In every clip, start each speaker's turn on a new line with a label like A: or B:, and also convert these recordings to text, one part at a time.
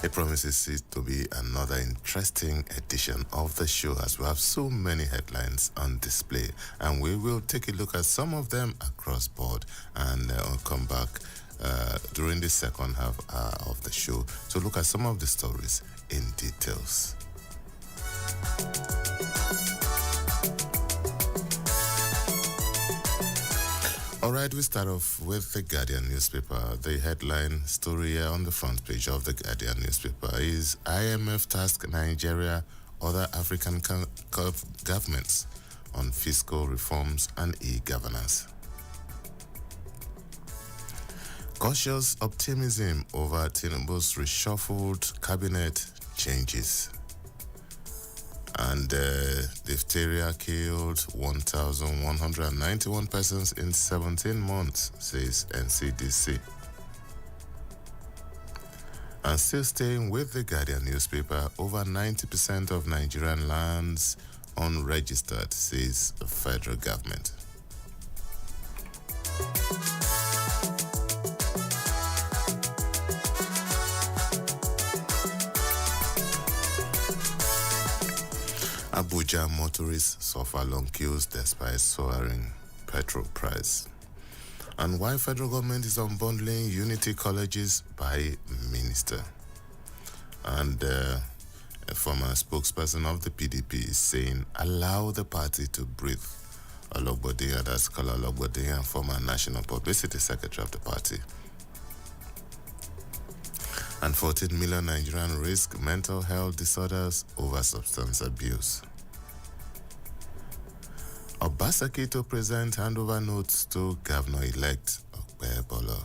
A: It promises it to be another interesting edition of the show as we have so many headlines on display, and we will take a look at some of them across board and come back during the second half of the show to look at some of the stories in details. All right, we start off with the Guardian newspaper. The headline story here on the front page of the Guardian newspaper is IMF task Nigeria, other African governments on fiscal reforms and e-governance. Cautious optimism over Tinubu's reshuffled cabinet changes. And diphtheria killed 1,191 persons in 17 months, says NCDC. And still staying with the Guardian newspaper, over 90% of Nigerian lands unregistered, says the federal government. Abuja motorists suffer long queues despite soaring petrol price. And why federal government is unbundling unity colleges by minister. And a former spokesperson of the PDP is saying, allow the party to breathe. Ologbodinga, that's Kola Ologbodinga, former national publicity secretary of the party. And 14 million Nigerians risk mental health disorders over substance abuse. Obaseki to present handover notes to Governor-elect Ociober.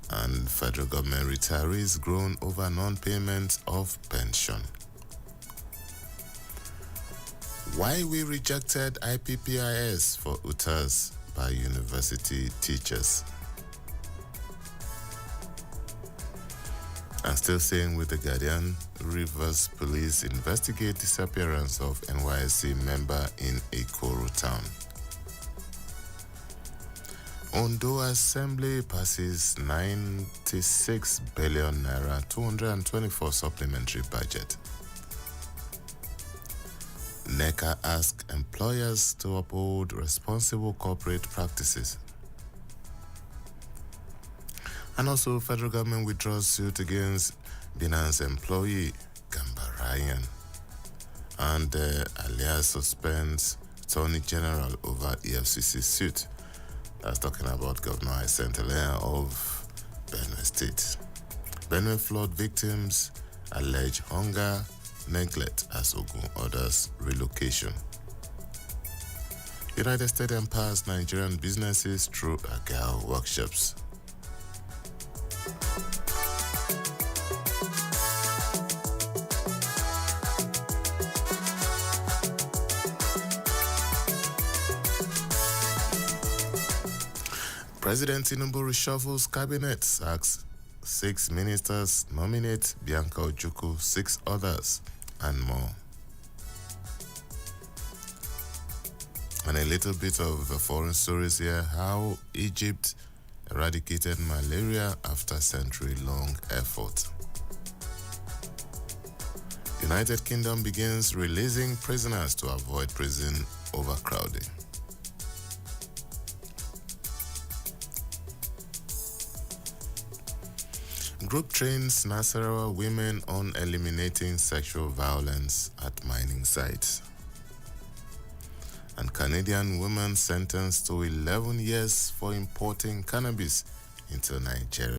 A: And federal government retirees groan over non-payment of pension. Why we rejected IPPIS for UTAS by university teachers. And still staying with the Guardian, Rivers Police investigate disappearance of NYSC member in Ikoro town. Ondo Assembly passes 96 billion naira 224 supplementary budget. NECA asks employers to uphold responsible corporate practices. And also, federal government withdraws suit against Binance employee Gambarayan. And alias suspends Attorney General over EFCC suit. That's talking about Governor Isentele of Benue State. Benue flood victims allege hunger, neglect as Ogun orders relocation. United States empowers Nigerian businesses through Agile workshops. President Tinubu reshuffles cabinet, sacks 6 ministers, nominate Bianca Ojukwu, 6 others, and more. And a little bit of the foreign stories here, how Egypt eradicated malaria after century-long effort. United Kingdom begins releasing prisoners to avoid prison overcrowding. Group trains Nasarawa women on eliminating sexual violence at mining sites. And Canadian woman sentenced to 11 years for importing cannabis into Nigeria.